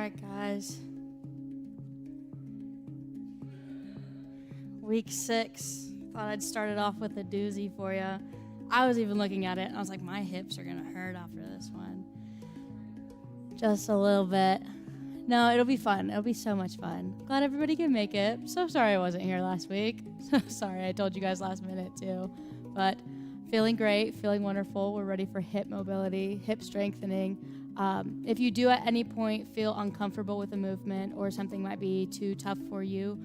right, guys. Week 6. Thought I'd start it off with a doozy for you. I was even looking at it, and I was like, my hips are going to hurt after this one. Just a little bit. No, it'll be fun. It'll be so much fun. Glad everybody can make it. So sorry I wasn't here last week. So sorry I told you guys last minute, too. But feeling great, feeling wonderful. We're ready for hip mobility, hip strengthening. If you do at any point feel uncomfortable with a movement or something might be too tough for you,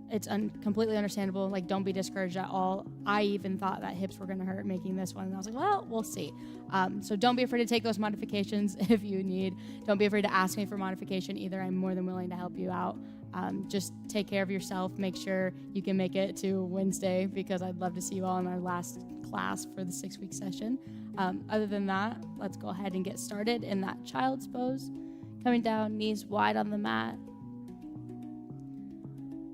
it's completely understandable. Like, don't be discouraged at all. I even thought that hips were going to hurt making this one, and I was like, well, we'll see. So don't be afraid to take those modifications if you need. Don't be afraid to ask me for modification either. I'm more than willing to help you out. Just take care of yourself. Make sure you can make it to Wednesday, because I'd love to see you all in our last class for the 6-week session. Other than that, let's go ahead and get started in that child's pose. Coming down, knees wide on the mat.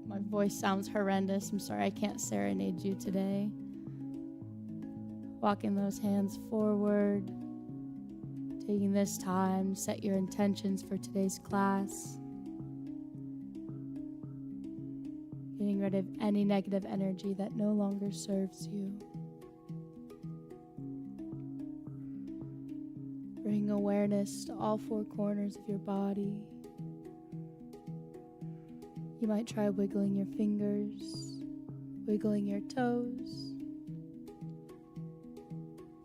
My voice sounds horrendous. I'm sorry I can't serenade you today. Walking those hands forward. Taking this time, set your intentions for today's class. Getting rid of any negative energy that no longer serves you. Bring awareness to all 4 corners of your body. You might try wiggling your fingers, wiggling your toes.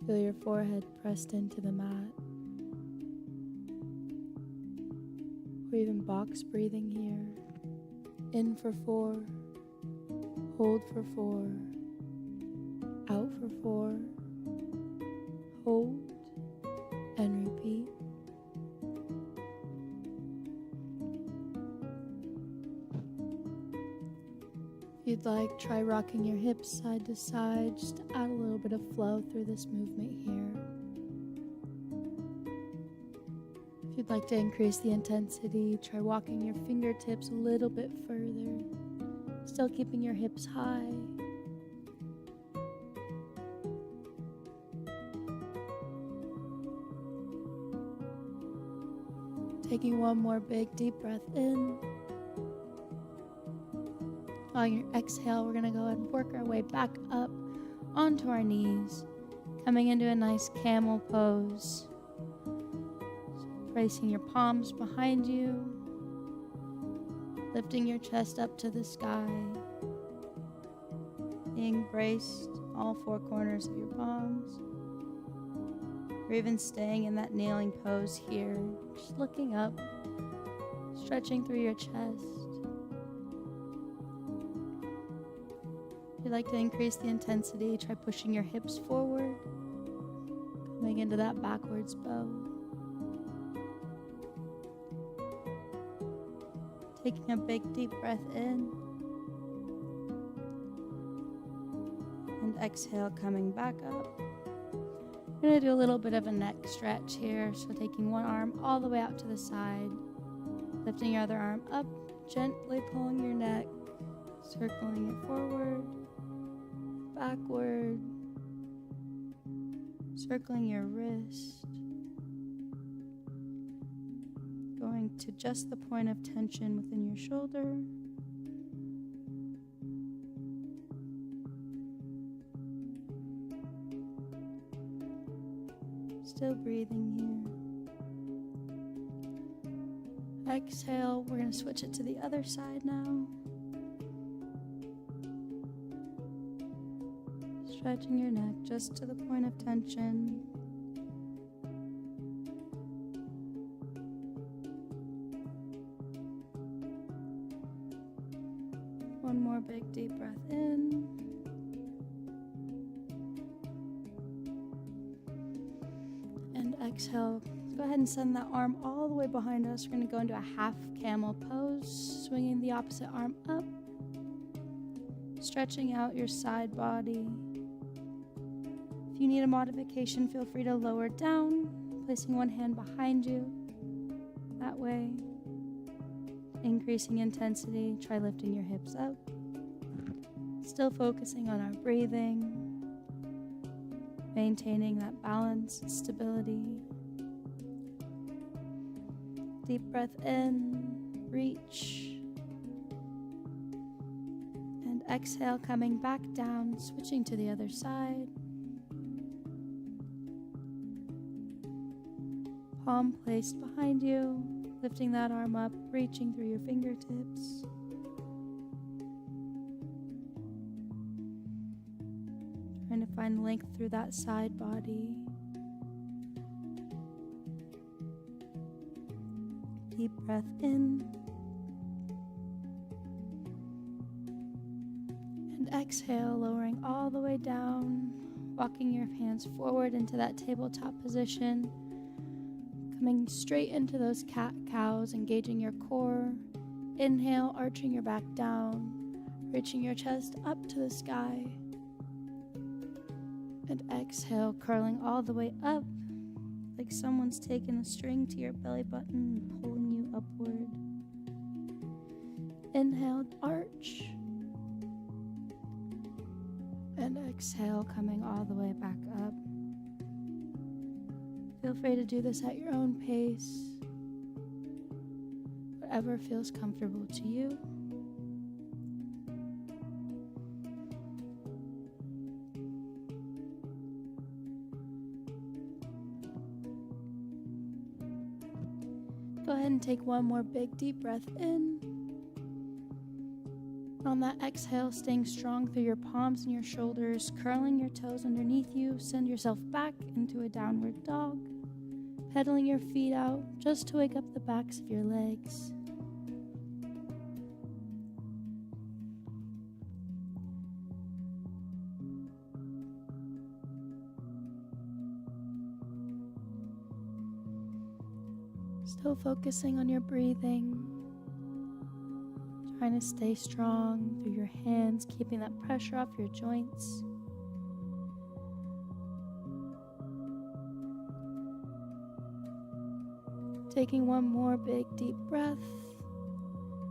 Feel your forehead pressed into the mat. Or even box breathing here. In for 4, hold for 4, out for 4, hold, and repeat. If you'd like, try rocking your hips side to side, just to add a little bit of flow through this movement here. If you'd like to increase the intensity, try walking your fingertips a little bit further, still keeping your hips high. Taking one more big deep breath in. On your exhale, we're going to go ahead and work our way back up onto our knees, coming into a nice camel pose. So placing your palms behind you, lifting your chest up to the sky, being braced all 4 corners of your palms, or even staying in that kneeling pose here, just looking up, stretching through your chest. If you'd like to increase the intensity, try pushing your hips forward, coming into that backwards bow. Taking a big deep breath in, and exhale, coming back up. We're going to do a little bit of a neck stretch here, so taking one arm all the way out to the side, lifting your other arm up, gently pulling your neck, circling it forward, backward, circling your wrist, going to just the point of tension within your shoulder, still breathing here. Exhale, we're going to switch it to the other side now. Stretching your neck just to the point of tension. One more big deep breath in. And exhale. Let's go ahead and send that arm all the way behind us. We're going to go into a half camel pose, swinging the opposite arm up, stretching out your side body. If you need a modification, feel free to lower down, placing one hand behind you. That way, increasing intensity, try lifting your hips up. Still focusing on our breathing, maintaining that balance and stability. Deep breath in, reach. And exhale, coming back down, switching to the other side. Palm placed behind you, lifting that arm up, reaching through your fingertips. Trying to find length through that side body. Deep breath in. And exhale, lowering all the way down, walking your hands forward into that tabletop position. Coming straight into those cat-cows, engaging your core. Inhale, arching your back down, reaching your chest up to the sky. And exhale, curling all the way up, like someone's taken a string to your belly button and pulling you upward. Inhale, arch. And exhale, coming all the way back up. Feel free to do this at your own pace, whatever feels comfortable to you. Go ahead and take one more big deep breath in. On that exhale, staying strong through your palms and your shoulders, curling your toes underneath you, send yourself back into a downward dog. Pedaling your feet out just to wake up the backs of your legs. Still focusing on your breathing. Trying to stay strong through your hands, keeping that pressure off your joints. Taking one more big deep breath,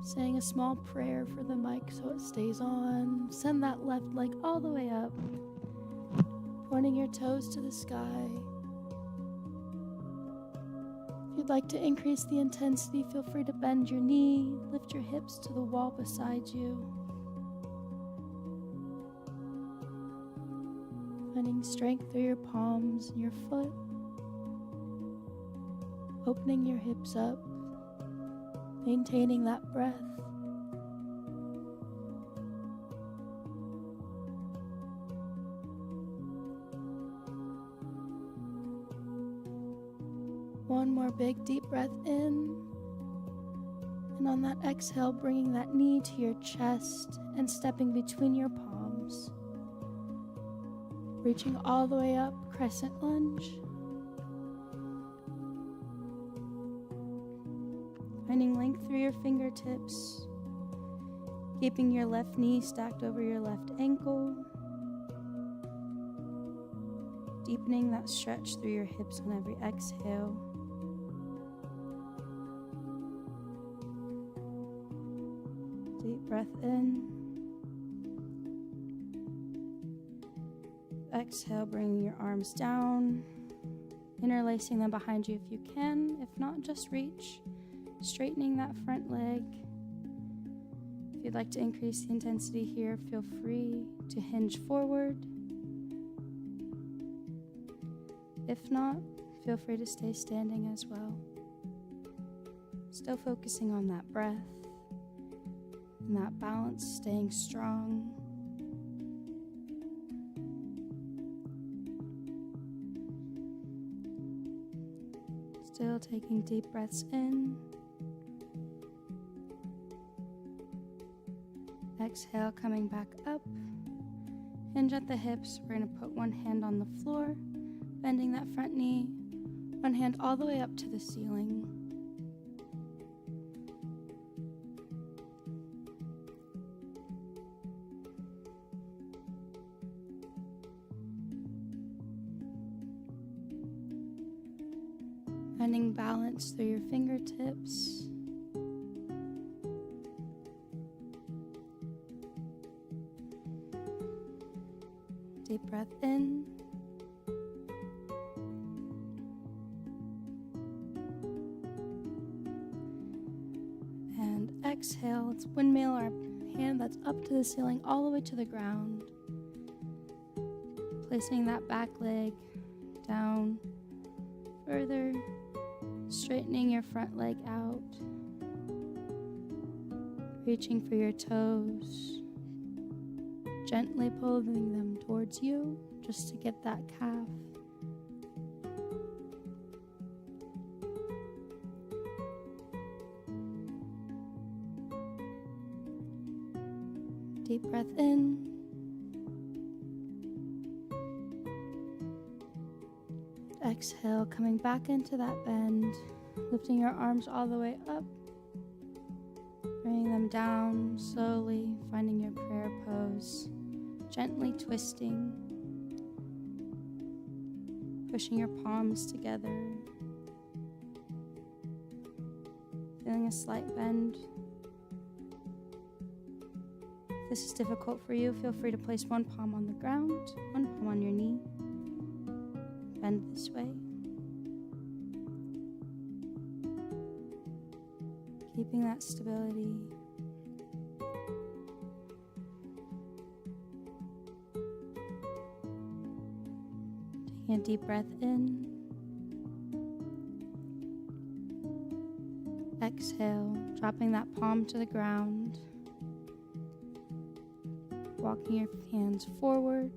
saying a small prayer for the mic so it stays on. Send that left leg all the way up, pointing your toes to the sky. If you'd like to increase the intensity, feel free to bend your knee, lift your hips to the wall beside you. Finding strength through your palms and your foot. Opening your hips up, maintaining that breath. One more big deep breath in. And on that exhale, bringing that knee to your chest and stepping between your palms. Reaching all the way up, crescent lunge. Finding length through your fingertips, keeping your left knee stacked over your left ankle, deepening that stretch through your hips on every exhale. Deep breath in. Exhale, bringing your arms down, interlacing them behind you if you can. If not, just reach. Straightening that front leg. If you'd like to increase the intensity here, feel free to hinge forward. If not, feel free to stay standing as well. Still focusing on that breath and that balance, staying strong. Still taking deep breaths in. Exhale, coming back up. Hinge at the hips. We're going to put one hand on the floor, bending that front knee, one hand all the way up to the ceiling. Finding balance through your fingertips. Deep breath in. exhale, let's windmill our hand that's up to the ceiling all the way to the ground. Placing that back leg down further, straightening your front leg out, reaching for your toes, gently pulling them towards you just to get that calf. Deep breath in. Exhale, coming back into that bend, lifting your arms all the way up, bringing them down slowly, finding your prayer pose, gently twisting, pushing your palms together, feeling a slight bend. If this is difficult for you, feel free to place one palm on the ground, one palm on your knee. Bend this way. Keeping that stability. Taking a deep breath in. Exhale, dropping that palm to the ground. Walking your hands forward.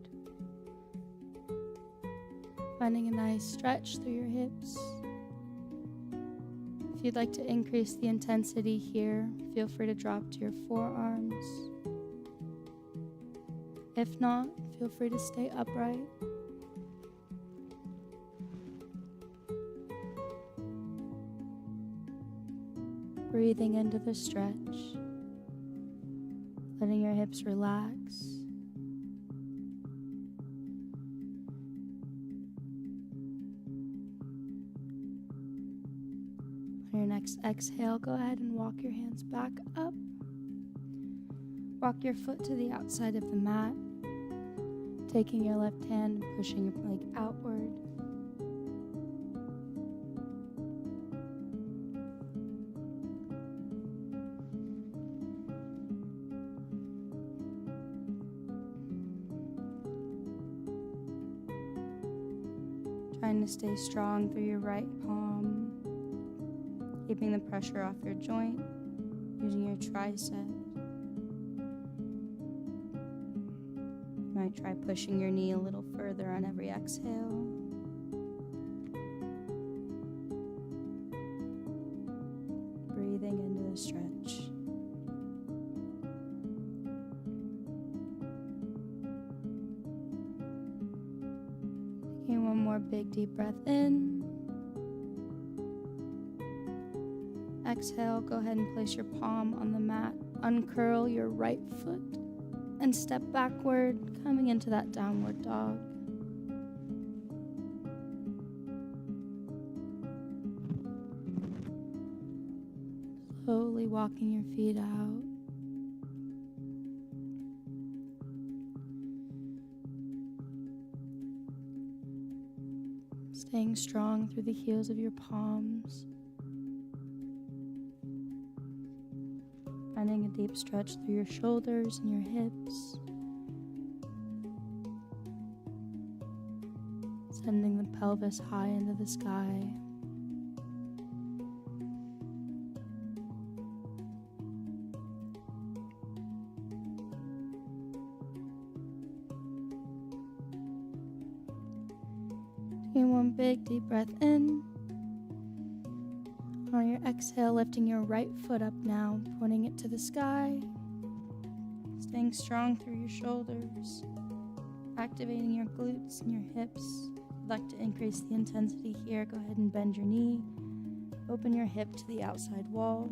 Finding a nice stretch through your hips. If you'd like to increase the intensity here, feel free to drop to your forearms. If not, feel free to stay upright. Breathing into the stretch, letting your hips relax. On your next exhale, go ahead and walk your hands back up. Walk your foot to the outside of the mat, taking your left hand and pushing your leg outward. Trying to stay strong through your right palm, keeping the pressure off your joint, using your tricep. You might try pushing your knee a little further on every exhale. Breathing into the stretch. Taking one more big deep breath in. Exhale, go ahead and place your palm on the mat. Uncurl your right foot and step backward, coming into that downward dog. Slowly walking your feet out. Staying strong through the heels of your palms. Finding a deep stretch through your shoulders and your hips. Sending the pelvis high into the sky. Taking one big deep breath in. On your exhale, lifting your right foot up now, pointing it to the sky. Staying strong through your shoulders. Activating your glutes and your hips. If you'd like to increase the intensity here, go ahead and bend your knee. Open your hip to the outside wall.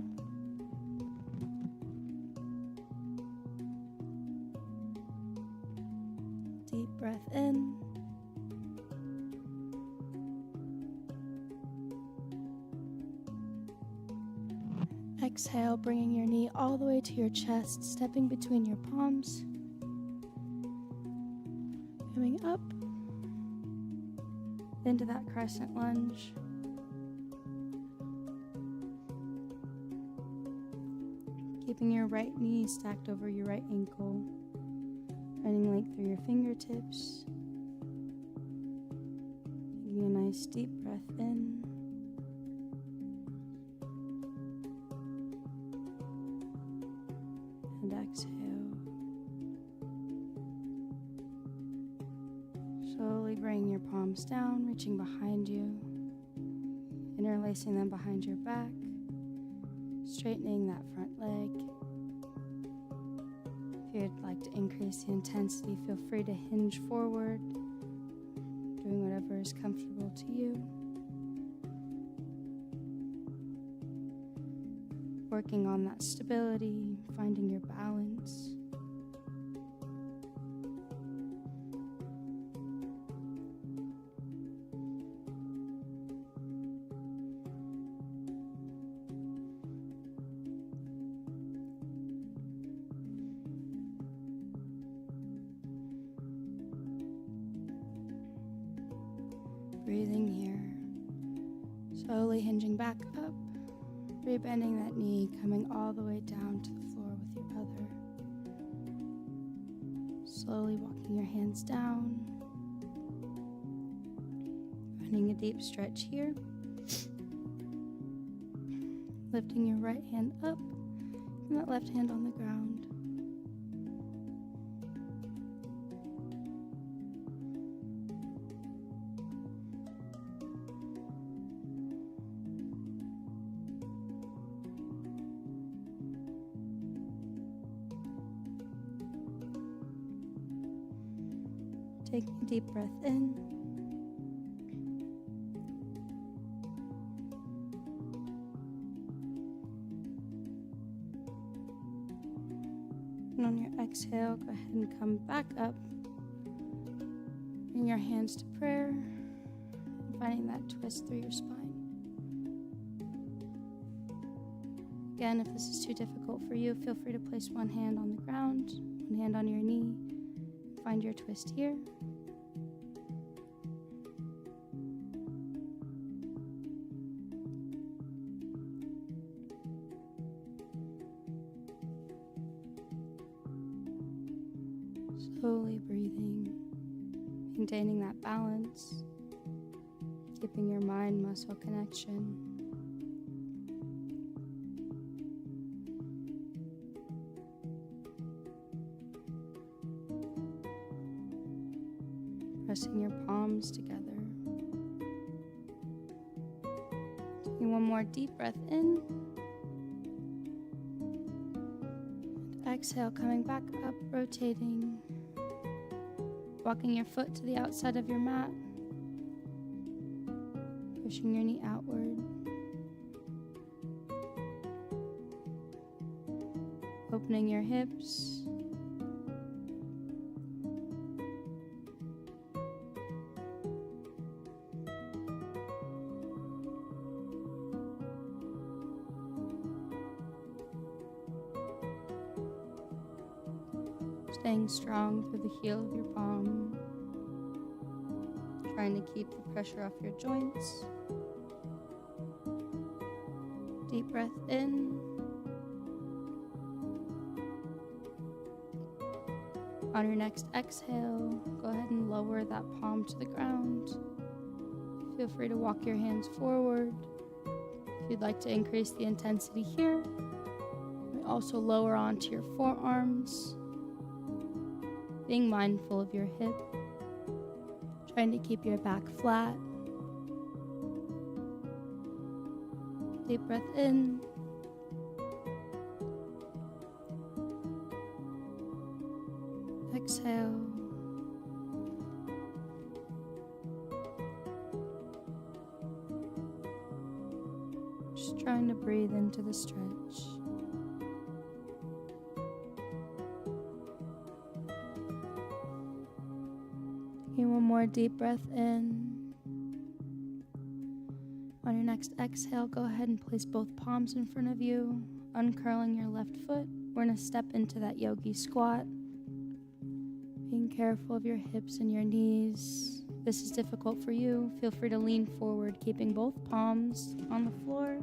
Deep breath in. Exhale, bringing your knee all the way to your chest, stepping between your palms. Coming up into that crescent lunge. Walking your right knee stacked over your right ankle. Finding length through your fingertips. Taking a nice deep breath in. And exhale. Slowly bringing your palms down, reaching behind you. Interlacing them behind your back. Straightening that front leg. If you'd like to increase the intensity, feel free to hinge forward, doing whatever is comfortable to you. Working on that stability, finding your balance. Breathing here, slowly hinging back up, rebending that knee, coming all the way down to the floor with your other. Slowly walking your hands down, finding a deep stretch here, lifting your right hand up and that left hand on the ground. Taking a deep breath in. And on your exhale, go ahead and come back up. Bring your hands to prayer. And finding that twist through your spine. Again, if this is too difficult for you, feel free to place one hand on the ground, one hand on your knee. Find your twist here. Slowly breathing, maintaining that balance, keeping your mind-muscle connection. Pressing your palms together. Taking one more deep breath in. And exhale, coming back up, rotating. Walking your foot to the outside of your mat. Pushing your knee outward. Opening your hips. Staying strong through the heel of your palm. Trying to keep the pressure off your joints. Deep breath in. On your next exhale, go ahead and lower that palm to the ground. Feel free to walk your hands forward. If you'd like to increase the intensity here, also lower onto your forearms. Being mindful of your hip, trying to keep your back flat. Deep breath in. Exhale. Just trying to breathe into the stretch. Taking one more deep breath in. On your next exhale, go ahead and place both palms in front of you, uncurling your left foot. We're going to step into that yogi squat. Being careful of your hips and your knees. If this is difficult for you, feel free to lean forward, keeping both palms on the floor.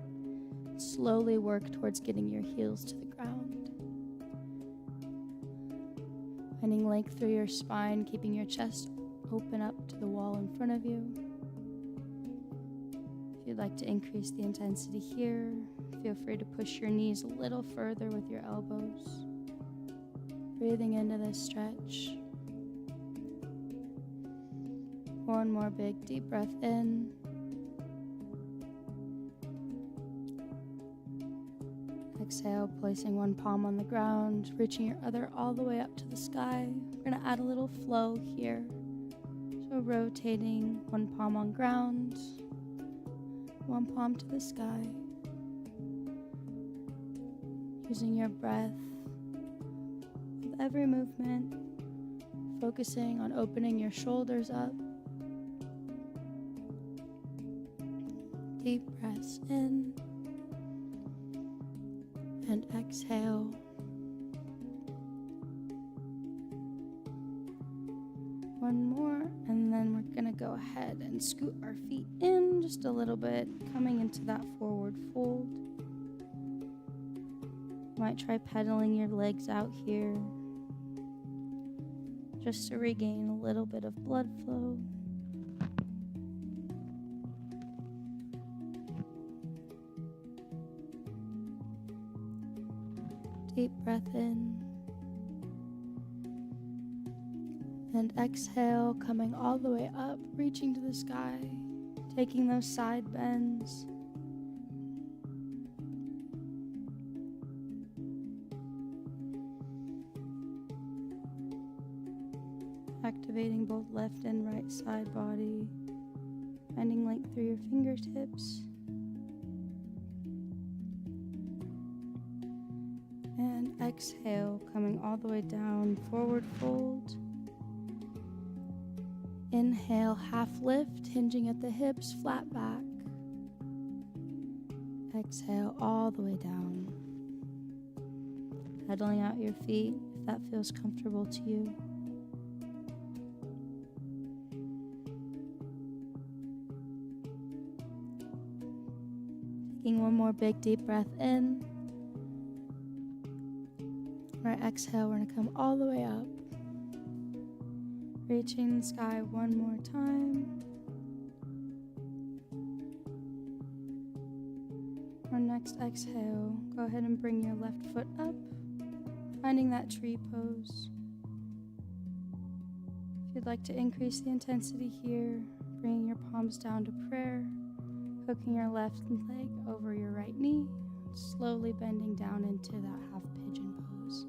Slowly work towards getting your heels to the ground. finding length through your spine, keeping your chest open up to the wall in front of you. If you'd like to increase the intensity here, feel free to push your knees a little further with your elbows. Breathing into this stretch. One more big deep breath in. Exhale, placing one palm on the ground, reaching your other all the way up to the sky. We're going to add a little flow here. So rotating one palm on ground, one palm to the sky. Using your breath with every movement, focusing on opening your shoulders up. Deep breaths in and exhale. One more, and then we're gonna go ahead and scoot our feet in just a little bit, coming into that forward fold. Might try pedaling your legs out here, just to regain a little bit of blood flow. Deep breath in and exhale, coming all the way up, reaching to the sky, taking those side bends. Activating both left and right side body, finding length through your fingertips. And exhale, coming all the way down, forward fold. Inhale, half lift, hinging at the hips, flat back. Exhale, all the way down. Pedaling out your feet if that feels comfortable to you. Taking one more big deep breath in. Right, exhale, we're gonna come all the way up. Reaching the sky one more time. Our next exhale, go ahead and bring your left foot up, finding that tree pose. If you'd like to increase the intensity here, bringing your palms down to prayer, hooking your left leg over your right knee, slowly bending down into that half pigeon pose.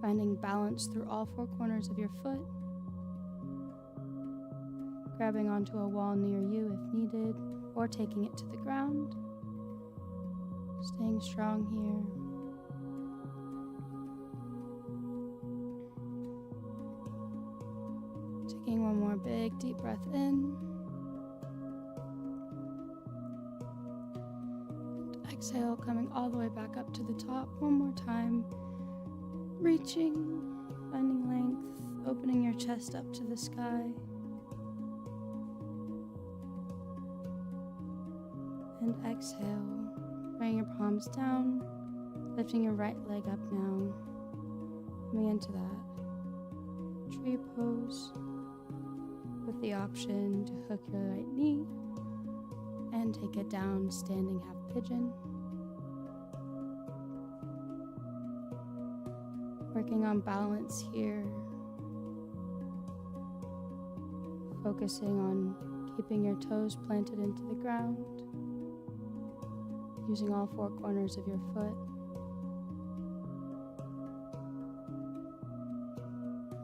Finding balance through all four corners of your foot. Grabbing onto a wall near you if needed, or taking it to the ground. Staying strong here. Taking one more big deep breath in. And exhale, coming all the way back up to the top one more time. Reaching, finding length, opening your chest up to the sky. And exhale, bring your palms down, lifting your right leg up now. Coming into that tree pose with the option to hook your right knee and take it down, standing half pigeon. Working on balance here, focusing on keeping your toes planted into the ground, using all four corners of your foot,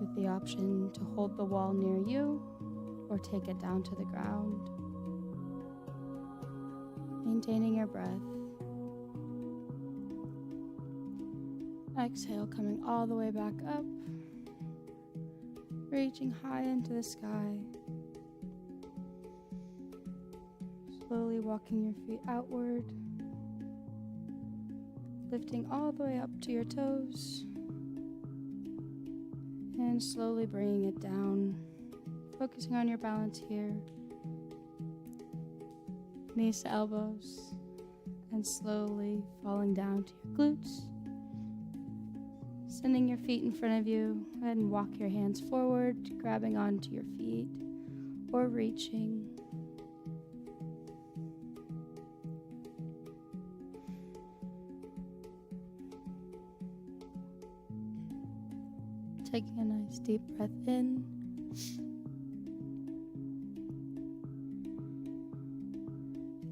with the option to hold the wall near you or take it down to the ground. Maintaining your breath. Exhale, coming all the way back up, reaching high into the sky. Slowly walking your feet outward, lifting all the way up to your toes, and slowly bringing it down, focusing on your balance here. Knees to elbows, and slowly falling down to your glutes. Sending your feet in front of you, go ahead and walk your hands forward, grabbing onto your feet or reaching. Taking a nice deep breath in.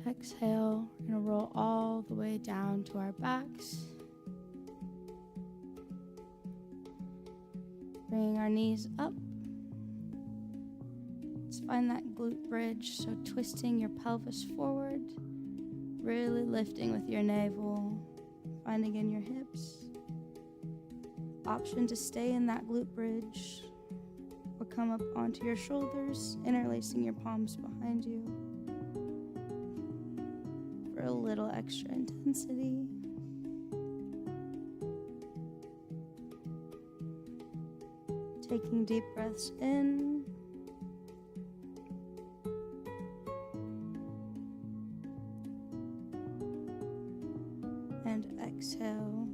Exhale, we're going to roll all the way down to our backs. Bringing our knees up. Let's find that glute bridge, so twisting your pelvis forward, really lifting with your navel, finding in your hips. Option to stay in that glute bridge or come up onto your shoulders, interlacing your palms behind you for a little extra intensity. Taking deep breaths in and exhale,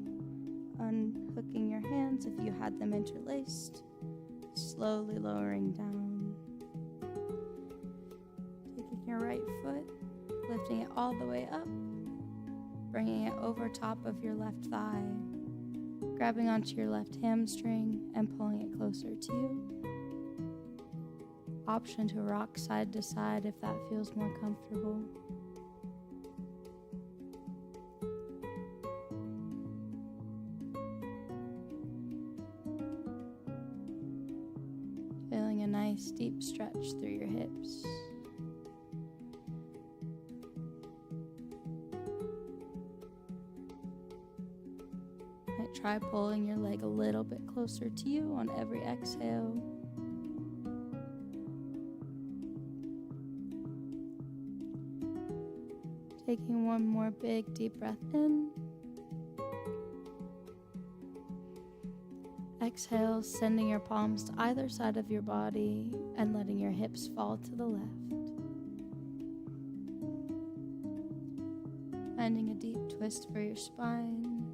unhooking your hands if you had them interlaced, slowly lowering down. Taking your right foot, lifting it all the way up, bringing it over top of your left thigh, grabbing onto your left hamstring and pulling it closer to you. Option to rock side to side if that feels more comfortable. Feeling a nice deep stretch through your hips. Might try pulling your leg a little bit closer to you on every exhale. Taking one more big deep breath in. Exhale, sending your palms to either side of your body and letting your hips fall to the left. Finding a deep twist for your spine.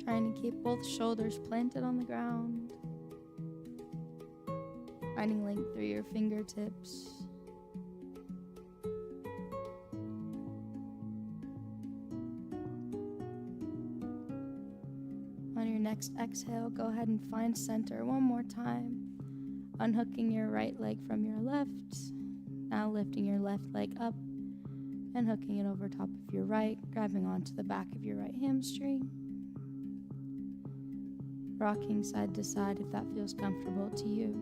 Trying to keep both shoulders planted on the ground. Finding length through your fingertips. On your next exhale, go ahead and find center one more time. Unhooking your right leg from your left. Now lifting your left leg up and hooking it over top of your right, grabbing onto the back of your right hamstring. Rocking side to side if that feels comfortable to you.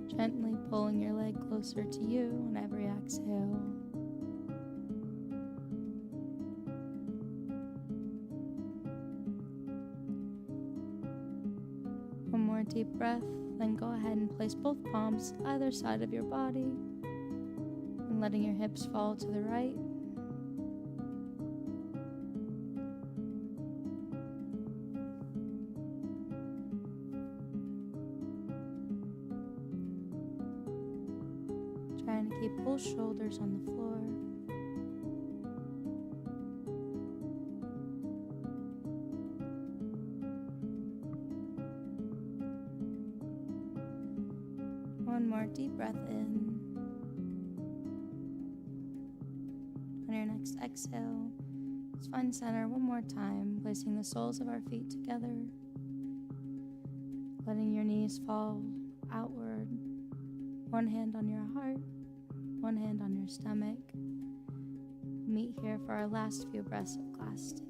Gently pulling your leg closer to you on every exhale. One more deep breath, then go ahead and place both palms either side of your body and letting your hips fall to the right. Trying to keep both shoulders on the floor. One more deep breath in. On your next exhale, let's find center one more time, placing the soles of our feet together, letting your knees fall outward, one hand on your heart, one hand on your stomach. Meet here for our last few breaths of class today.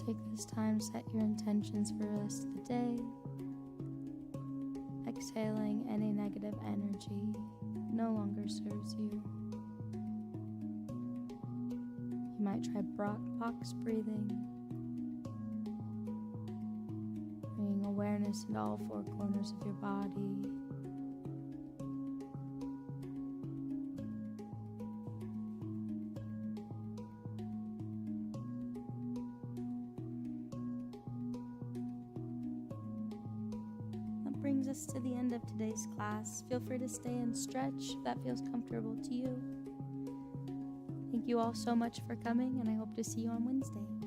Take this time, set your intentions for the rest of the day. exhaling any negative energy no longer serves you. You might try box breathing, bringing awareness into all four corners of your body. That brings us to the end of today's class. Feel free to stay and stretch if that feels comfortable to you. Thank you all so much for coming, and I hope to see you on Wednesday.